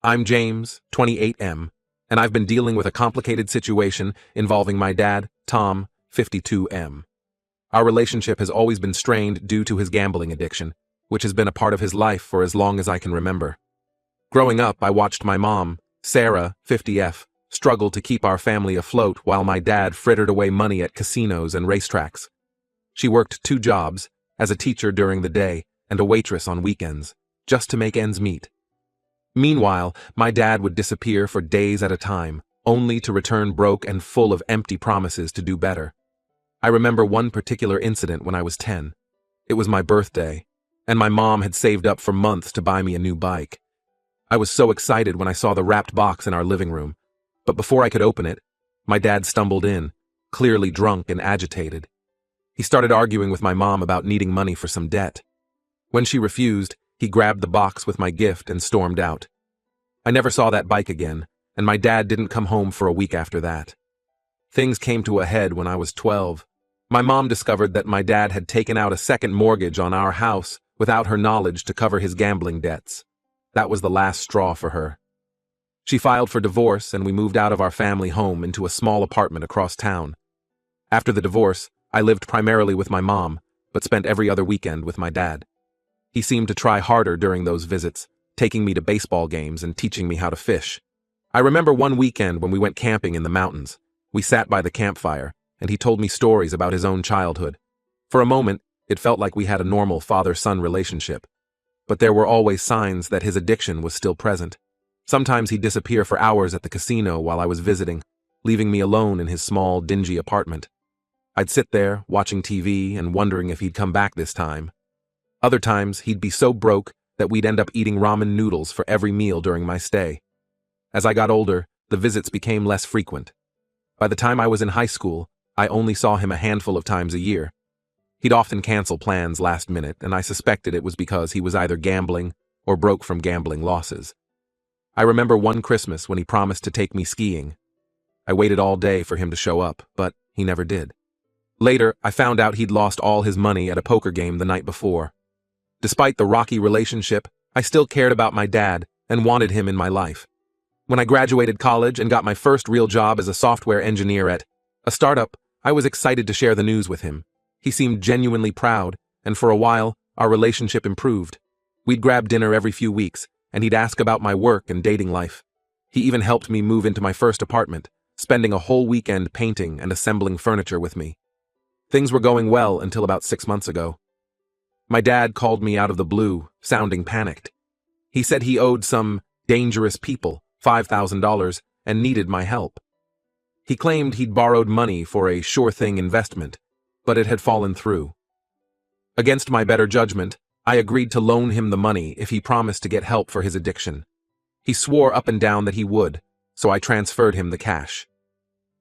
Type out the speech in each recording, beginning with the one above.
I'm James, 28M, and I've been dealing with a complicated situation involving my dad, Tom, 52M. Our relationship has always been strained due to his gambling addiction, which has been a part of his life for as long as I can remember. Growing up, I watched my mom, Sarah, 50F, struggle to keep our family afloat while my dad frittered away money at casinos and racetracks. She worked 2 jobs, as a teacher during the day and a waitress on weekends, just to make ends meet. Meanwhile, my dad would disappear for days at a time, only to return broke and full of empty promises to do better. I remember one particular incident when I was 10. It was my birthday, and my mom had saved up for months to buy me a new bike. I was so excited when I saw the wrapped box in our living room, but before I could open it, my dad stumbled in, clearly drunk and agitated. He started arguing with my mom about needing money for some debt. When she refused, he grabbed the box with my gift and stormed out. I never saw that bike again, and my dad didn't come home for a week after that. Things came to a head when I was 12. My mom discovered that my dad had taken out a second mortgage on our house without her knowledge to cover his gambling debts. That was the last straw for her. She filed for divorce, and we moved out of our family home into a small apartment across town. After the divorce, I lived primarily with my mom, but spent every other weekend with my dad. He seemed to try harder during those visits, taking me to baseball games and teaching me how to fish. I remember one weekend when we went camping in the mountains. We sat by the campfire, and he told me stories about his own childhood. For a moment, it felt like we had a normal father-son relationship. But there were always signs that his addiction was still present. Sometimes he'd disappear for hours at the casino while I was visiting, leaving me alone in his small, dingy apartment. I'd sit there, watching TV and wondering if he'd come back this time. Other times, he'd be so broke that we'd end up eating ramen noodles for every meal during my stay. As I got older, the visits became less frequent. By the time I was in high school, I only saw him a handful of times a year. He'd often cancel plans last minute, and I suspected it was because he was either gambling or broke from gambling losses. I remember one Christmas when he promised to take me skiing. I waited all day for him to show up, but he never did. Later, I found out he'd lost all his money at a poker game the night before. Despite the rocky relationship, I still cared about my dad and wanted him in my life. When I graduated college and got my first real job as a software engineer at a startup, I was excited to share the news with him. He seemed genuinely proud, and for a while, our relationship improved. We'd grab dinner every few weeks, and he'd ask about my work and dating life. He even helped me move into my first apartment, spending a whole weekend painting and assembling furniture with me. Things were going well until about 6 months ago. My dad called me out of the blue, sounding panicked. He said he owed some dangerous people $5,000 and needed my help. He claimed he'd borrowed money for a sure-thing investment, but it had fallen through. Against my better judgment, I agreed to loan him the money if he promised to get help for his addiction. He swore up and down that he would, so I transferred him the cash.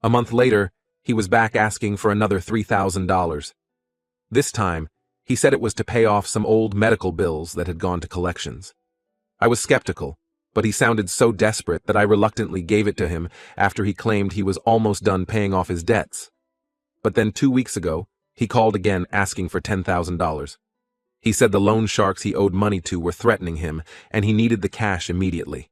A month later, he was back asking for another $3,000. This time, he said it was to pay off some old medical bills that had gone to collections. I was skeptical, but he sounded so desperate that I reluctantly gave it to him after he claimed he was almost done paying off his debts. But then 2 weeks ago, he called again asking for $10,000. He said the loan sharks he owed money to were threatening him, and he needed the cash immediately.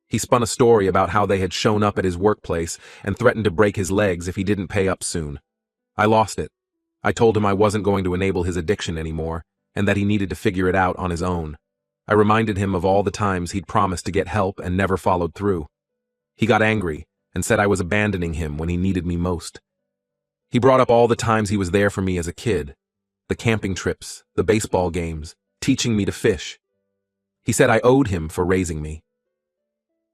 He spun a story about how they had shown up at his workplace and threatened to break his legs if he didn't pay up soon. I lost it. I told him I wasn't going to enable his addiction anymore, and that he needed to figure it out on his own. I reminded him of all the times he'd promised to get help and never followed through. He got angry and said I was abandoning him when he needed me most. He brought up all the times he was there for me as a kid, the camping trips, the baseball games, teaching me to fish. He said I owed him for raising me.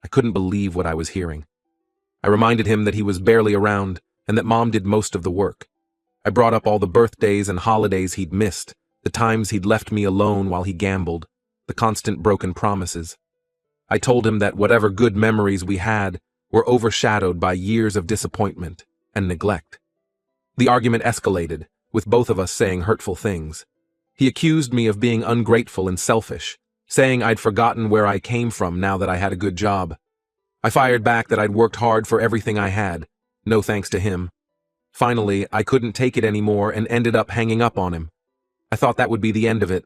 I couldn't believe what I was hearing. I reminded him that he was barely around and that Mom did most of the work. I brought up all the birthdays and holidays he'd missed, the times he'd left me alone while he gambled, the constant broken promises. I told him that whatever good memories we had were overshadowed by years of disappointment and neglect. The argument escalated, with both of us saying hurtful things. He accused me of being ungrateful and selfish, saying I'd forgotten where I came from now that I had a good job. I fired back that I'd worked hard for everything I had, no thanks to him. Finally, I couldn't take it anymore and ended up hanging up on him. I thought that would be the end of it,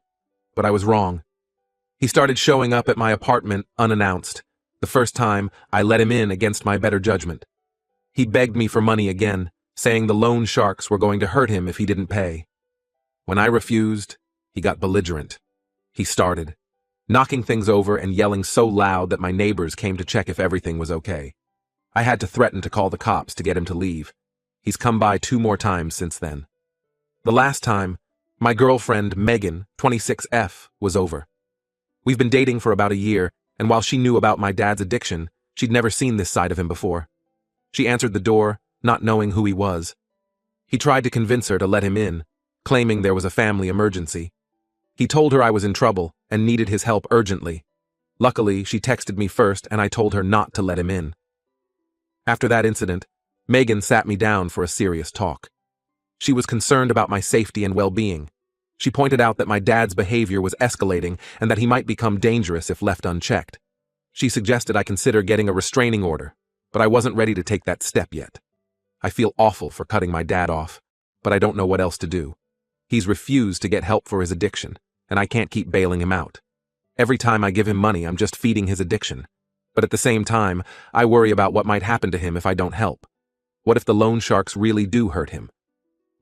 but I was wrong. He started showing up at my apartment unannounced, The first time, I let him in against my better judgment. He begged me for money again, saying the loan sharks were going to hurt him if he didn't pay. When I refused, he got belligerent. He started, knocking things over and yelling so loud that my neighbors came to check if everything was okay. I had to threaten to call the cops to get him to leave. He's come by 2 more times since then. The last time, my girlfriend, Megan, 26F, was over. We've been dating for about a year, and while she knew about my dad's addiction, she'd never seen this side of him before. She answered the door, not knowing who he was. He tried to convince her to let him in, claiming there was a family emergency. He told her I was in trouble and needed his help urgently. Luckily, she texted me first and I told her not to let him in. After that incident, Megan sat me down for a serious talk. She was concerned about my safety and well-being. She pointed out that my dad's behavior was escalating and that he might become dangerous if left unchecked. She suggested I consider getting a restraining order, but I wasn't ready to take that step yet. I feel awful for cutting my dad off, but I don't know what else to do. He's refused to get help for his addiction, and I can't keep bailing him out. Every time I give him money, I'm just feeding his addiction. But at the same time, I worry about what might happen to him if I don't help. What if the loan sharks really do hurt him?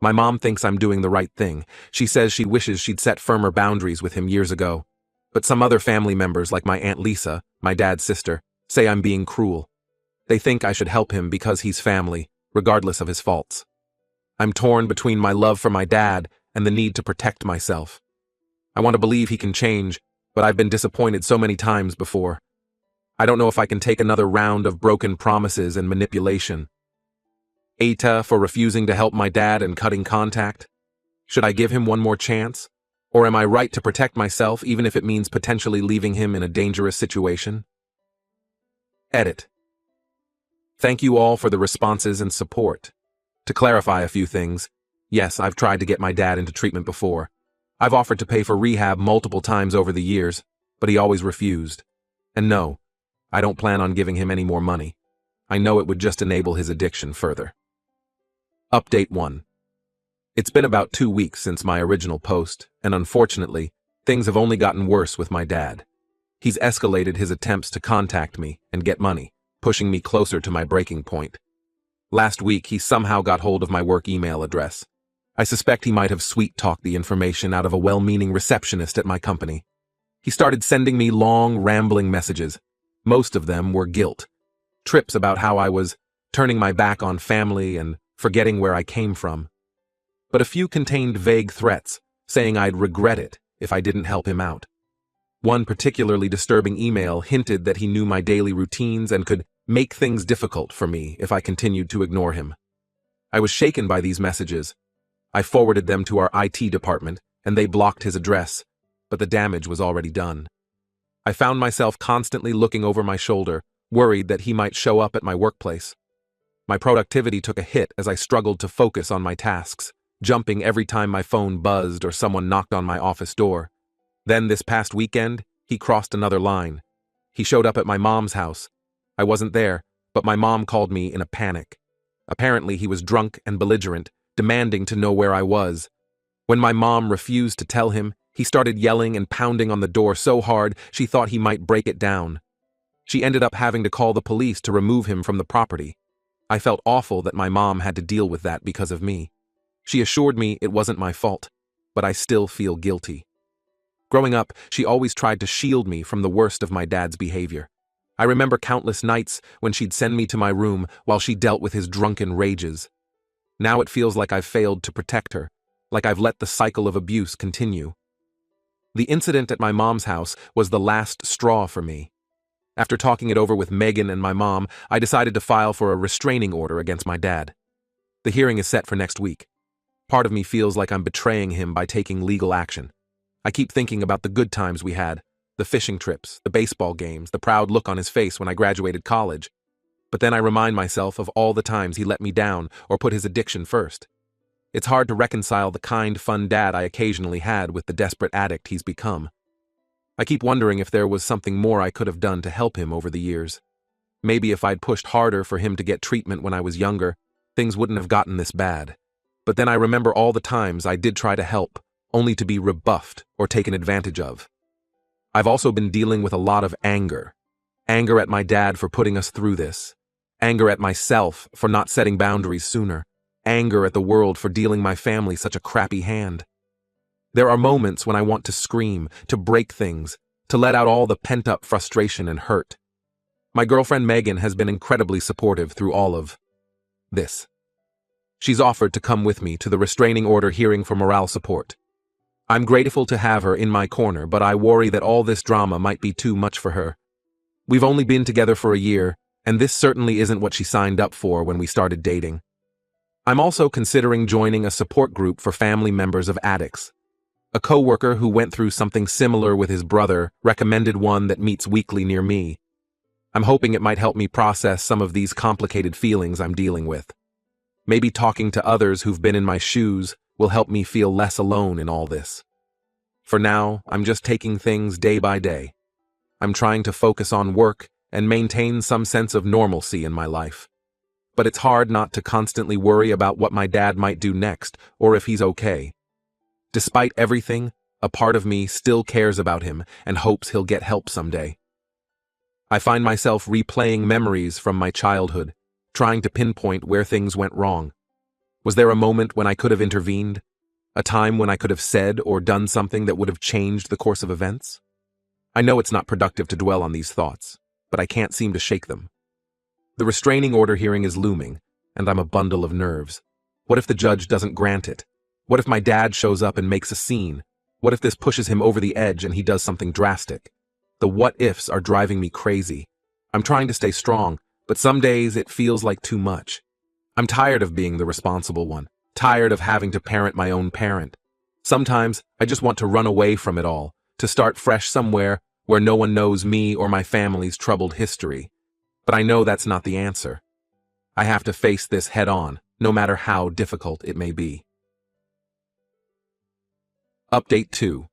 My mom thinks I'm doing the right thing. She says she wishes she'd set firmer boundaries with him years ago. But some other family members, like my Aunt Lisa, my dad's sister, say I'm being cruel. They think I should help him because he's family, regardless of his faults. I'm torn between my love for my dad and the need to protect myself. I want to believe he can change, but I've been disappointed so many times before. I don't know if I can take another round of broken promises and manipulation. ATA for refusing to help my dad and cutting contact? Should I give him one more chance? Or am I right to protect myself even if it means potentially leaving him in a dangerous situation? Edit. Thank you all for the responses and support. To clarify a few things, yes, I've tried to get my dad into treatment before. I've offered to pay for rehab multiple times over the years, but he always refused. And no, I don't plan on giving him any more money. I know it would just enable his addiction further. Update 1. It's been about 2 weeks since my original post, and unfortunately, things have only gotten worse with my dad. He's escalated his attempts to contact me and get money, pushing me closer to my breaking point. Last week, he somehow got hold of my work email address. I suspect he might have sweet-talked the information out of a well-meaning receptionist at my company. He started sending me long, rambling messages. Most of them were guilt. Trips about how I was turning my back on family and forgetting where I came from. But a few contained vague threats, saying I'd regret it if I didn't help him out. One particularly disturbing email hinted that he knew my daily routines and could make things difficult for me if I continued to ignore him. I was shaken by these messages. I forwarded them to our IT department, and they blocked his address, but the damage was already done. I found myself constantly looking over my shoulder, worried that he might show up at my workplace. My productivity took a hit as I struggled to focus on my tasks, jumping every time my phone buzzed or someone knocked on my office door. Then this past weekend, he crossed another line. He showed up at my mom's house. I wasn't there, but my mom called me in a panic. Apparently, he was drunk and belligerent, demanding to know where I was. When my mom refused to tell him, he started yelling and pounding on the door so hard she thought he might break it down. She ended up having to call the police to remove him from the property. I felt awful that my mom had to deal with that because of me. She assured me it wasn't my fault, but I still feel guilty. Growing up, she always tried to shield me from the worst of my dad's behavior. I remember countless nights when she'd send me to my room while she dealt with his drunken rages. Now it feels like I've failed to protect her, like I've let the cycle of abuse continue. The incident at my mom's house was the last straw for me. After talking it over with Megan and my mom, I decided to file for a restraining order against my dad. The hearing is set for next week. Part of me feels like I'm betraying him by taking legal action. I keep thinking about the good times we had, the fishing trips, the baseball games, the proud look on his face when I graduated college. But then I remind myself of all the times he let me down or put his addiction first. It's hard to reconcile the kind, fun dad I occasionally had with the desperate addict he's become. I keep wondering if there was something more I could have done to help him over the years. Maybe if I'd pushed harder for him to get treatment when I was younger, things wouldn't have gotten this bad. But then I remember all the times I did try to help, only to be rebuffed or taken advantage of. I've also been dealing with a lot of anger. Anger at my dad for putting us through this. Anger at myself for not setting boundaries sooner. Anger at the world for dealing my family such a crappy hand. There are moments when I want to scream, to break things, to let out all the pent-up frustration and hurt. My girlfriend Megan has been incredibly supportive through all of this. She's offered to come with me to the restraining order hearing for morale support. I'm grateful to have her in my corner, but I worry that all this drama might be too much for her. We've only been together for a year, and this certainly isn't what she signed up for when we started dating. I'm also considering joining a support group for family members of addicts. A coworker who went through something similar with his brother recommended one that meets weekly near me. I'm hoping it might help me process some of these complicated feelings I'm dealing with. Maybe talking to others who've been in my shoes will help me feel less alone in all this. For now, I'm just taking things day by day. I'm trying to focus on work and maintain some sense of normalcy in my life. But it's hard not to constantly worry about what my dad might do next or if he's okay. Despite everything, a part of me still cares about him and hopes he'll get help someday. I find myself replaying memories from my childhood, trying to pinpoint where things went wrong. Was there a moment when I could have intervened? A time when I could have said or done something that would have changed the course of events? I know it's not productive to dwell on these thoughts, but I can't seem to shake them. The restraining order hearing is looming, and I'm a bundle of nerves. What if the judge doesn't grant it? What if my dad shows up and makes a scene? What if this pushes him over the edge and he does something drastic? The what-ifs are driving me crazy. I'm trying to stay strong, but some days it feels like too much. I'm tired of being the responsible one, tired of having to parent my own parent. Sometimes I just want to run away from it all, to start fresh somewhere where no one knows me or my family's troubled history. But I know that's not the answer. I have to face this head-on, no matter how difficult it may be. Update 2.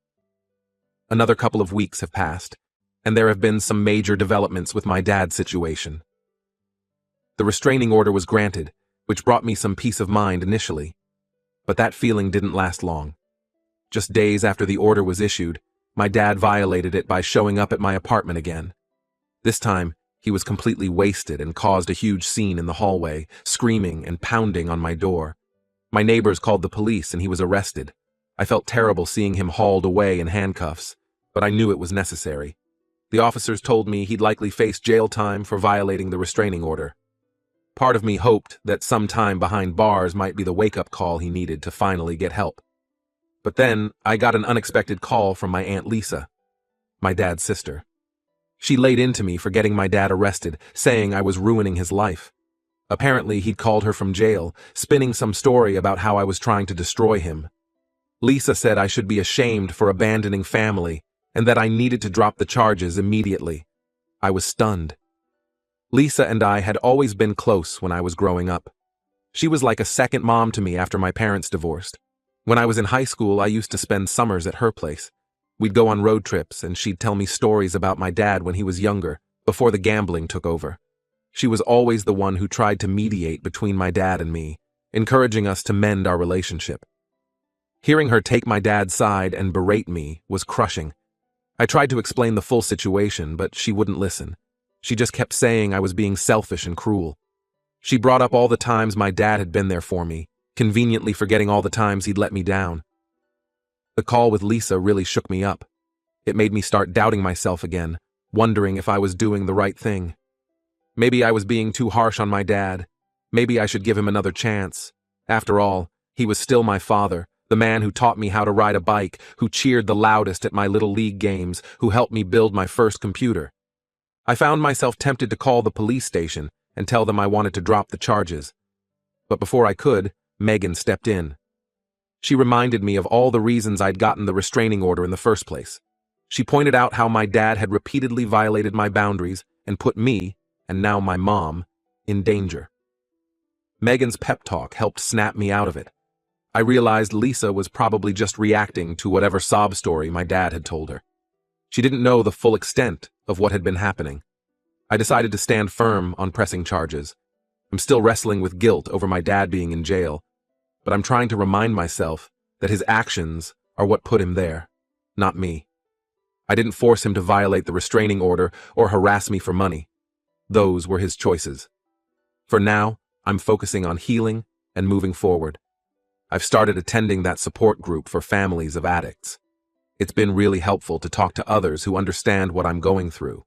Another couple of weeks have passed, and there have been some major developments with my dad's situation. The restraining order was granted, which brought me some peace of mind initially. But that feeling didn't last long. Just days after the order was issued, my dad violated it by showing up at my apartment again. This time, he was completely wasted and caused a huge scene in the hallway, screaming and pounding on my door. My neighbors called the police and he was arrested. I felt terrible seeing him hauled away in handcuffs, but I knew it was necessary. The officers told me he'd likely face jail time for violating the restraining order. Part of me hoped that some time behind bars might be the wake-up call he needed to finally get help. But then I got an unexpected call from my Aunt Lisa, my dad's sister. She laid into me for getting my dad arrested, saying I was ruining his life. Apparently, he'd called her from jail, spinning some story about how I was trying to destroy him. Lisa said I should be ashamed for abandoning family and that I needed to drop the charges immediately. I was stunned. Lisa and I had always been close when I was growing up. She was like a second mom to me after my parents divorced. When I was in high school, I used to spend summers at her place. We'd go on road trips and she'd tell me stories about my dad when he was younger, before the gambling took over. She was always the one who tried to mediate between my dad and me, encouraging us to mend our relationship. Hearing her take my dad's side and berate me was crushing. I tried to explain the full situation, but she wouldn't listen. She just kept saying I was being selfish and cruel. She brought up all the times my dad had been there for me, conveniently forgetting all the times he'd let me down. The call with Lisa really shook me up. It made me start doubting myself again, wondering if I was doing the right thing. Maybe I was being too harsh on my dad. Maybe I should give him another chance. After all, he was still my father, the man who taught me how to ride a bike, who cheered the loudest at my little league games, who helped me build my first computer. I found myself tempted to call the police station and tell them I wanted to drop the charges. But before I could, Megan stepped in. She reminded me of all the reasons I'd gotten the restraining order in the first place. She pointed out how my dad had repeatedly violated my boundaries and put me, and now my mom, in danger. Megan's pep talk helped snap me out of it. I realized Lisa was probably just reacting to whatever sob story my dad had told her. She didn't know the full extent of what had been happening. I decided to stand firm on pressing charges. I'm still wrestling with guilt over my dad being in jail, but I'm trying to remind myself that his actions are what put him there, not me. I didn't force him to violate the restraining order or harass me for money. Those were his choices. For now, I'm focusing on healing and moving forward. I've started attending that support group for families of addicts. It's been really helpful to talk to others who understand what I'm going through.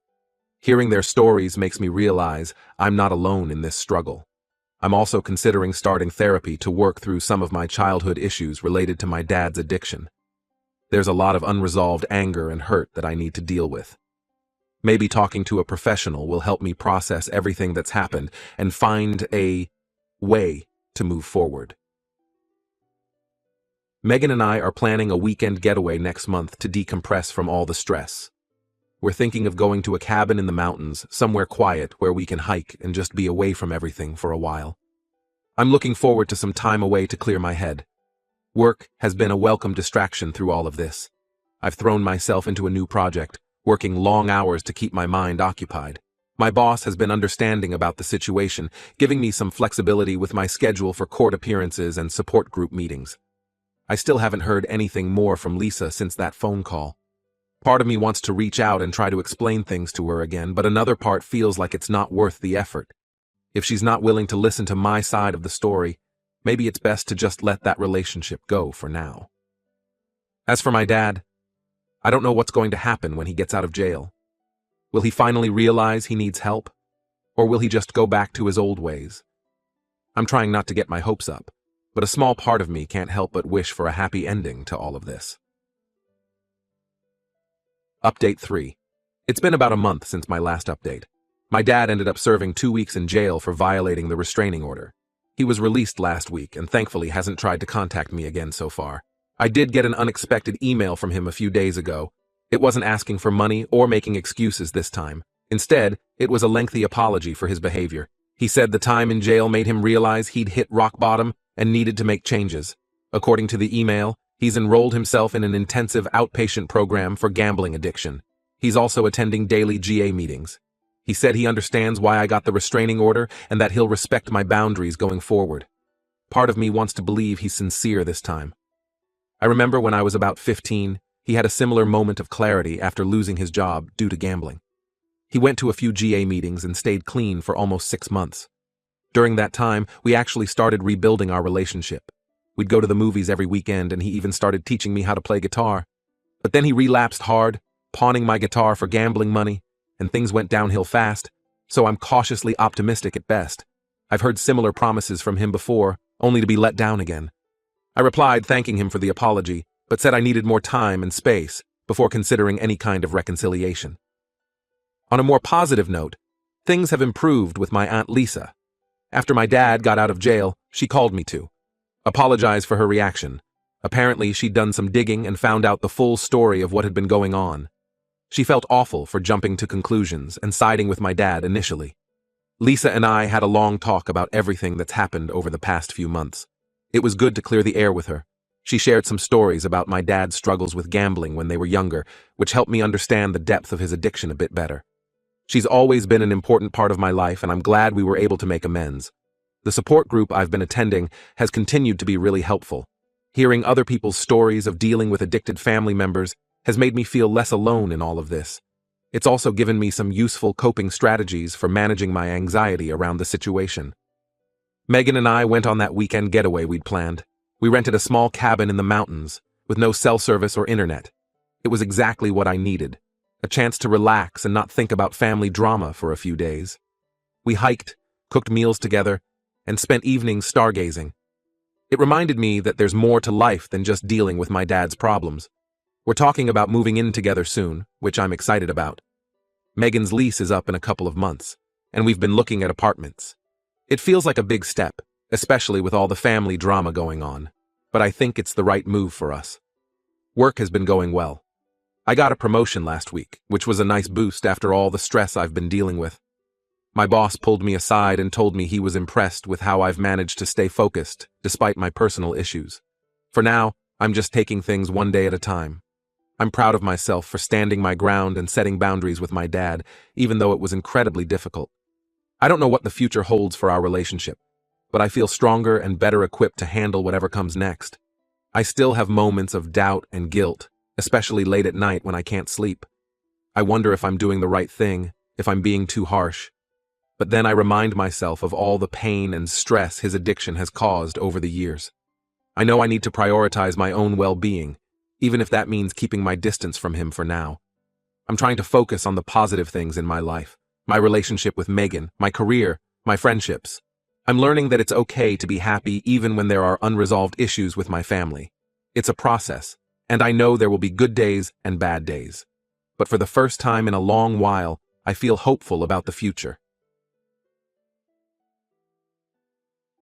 Hearing their stories makes me realize I'm not alone in this struggle. I'm also considering starting therapy to work through some of my childhood issues related to my dad's addiction. There's a lot of unresolved anger and hurt that I need to deal with. Maybe talking to a professional will help me process everything that's happened and find a way to move forward. Megan and I are planning a weekend getaway next month to decompress from all the stress. We're thinking of going to a cabin in the mountains, somewhere quiet where we can hike and just be away from everything for a while. I'm looking forward to some time away to clear my head. Work has been a welcome distraction through all of this. I've thrown myself into a new project, working long hours to keep my mind occupied. My boss has been understanding about the situation, giving me some flexibility with my schedule for court appearances and support group meetings. I still haven't heard anything more from Lisa since that phone call. Part of me wants to reach out and try to explain things to her again, but another part feels like it's not worth the effort. If she's not willing to listen to my side of the story, maybe it's best to just let that relationship go for now. As for my dad, I don't know what's going to happen when he gets out of jail. Will he finally realize he needs help? Or will he just go back to his old ways? I'm trying not to get my hopes up, but a small part of me can't help but wish for a happy ending to all of this. Update 3. It's been about a month since my last update. My dad ended up serving 2 weeks in jail for violating the restraining order. He was released last week and thankfully hasn't tried to contact me again so far. I did get an unexpected email from him a few days ago. It wasn't asking for money or making excuses this time. Instead, it was a lengthy apology for his behavior. He said the time in jail made him realize he'd hit rock bottom and needed to make changes. According to the email, he's enrolled himself in an intensive outpatient program for gambling addiction. He's also attending daily GA meetings. He said he understands why I got the restraining order and that he'll respect my boundaries going forward. Part of me wants to believe he's sincere this time. I remember when I was about 15, he had a similar moment of clarity after losing his job due to gambling. He went to a few GA meetings and stayed clean for almost 6 months. During that time, we actually started rebuilding our relationship. We'd go to the movies every weekend and he even started teaching me how to play guitar. But then he relapsed hard, pawning my guitar for gambling money, and things went downhill fast, so I'm cautiously optimistic at best. I've heard similar promises from him before, only to be let down again. I replied thanking him for the apology, but said I needed more time and space before considering any kind of reconciliation. On a more positive note, things have improved with my Aunt Lisa. After my dad got out of jail, she called me to apologize for her reaction. Apparently, she'd done some digging and found out the full story of what had been going on. She felt awful for jumping to conclusions and siding with my dad initially. Lisa and I had a long talk about everything that's happened over the past few months. It was good to clear the air with her. She shared some stories about my dad's struggles with gambling when they were younger, which helped me understand the depth of his addiction a bit better. She's always been an important part of my life, and I'm glad we were able to make amends. The support group I've been attending has continued to be really helpful. Hearing other people's stories of dealing with addicted family members has made me feel less alone in all of this. It's also given me some useful coping strategies for managing my anxiety around the situation. Megan and I went on that weekend getaway we'd planned. We rented a small cabin in the mountains with no cell service or internet. It was exactly what I needed. A chance to relax and not think about family drama for a few days. We hiked, cooked meals together, and spent evenings stargazing. It reminded me that there's more to life than just dealing with my dad's problems. We're talking about moving in together soon, which I'm excited about. Megan's lease is up in a couple of months, and we've been looking at apartments. It feels like a big step, especially with all the family drama going on, but I think it's the right move for us. Work has been going well. I got a promotion last week, which was a nice boost after all the stress I've been dealing with. My boss pulled me aside and told me he was impressed with how I've managed to stay focused despite my personal issues. For now, I'm just taking things one day at a time. I'm proud of myself for standing my ground and setting boundaries with my dad, even though it was incredibly difficult. I don't know what the future holds for our relationship, but I feel stronger and better equipped to handle whatever comes next. I still have moments of doubt and guilt, especially late at night when I can't sleep. I wonder if I'm doing the right thing, if I'm being too harsh. But then I remind myself of all the pain and stress his addiction has caused over the years. I know I need to prioritize my own well-being, even if that means keeping my distance from him for now. I'm trying to focus on the positive things in my life, my relationship with Megan, my career, my friendships. I'm learning that it's okay to be happy even when there are unresolved issues with my family. It's a process, and I know there will be good days and bad days. But for the first time in a long while, I feel hopeful about the future.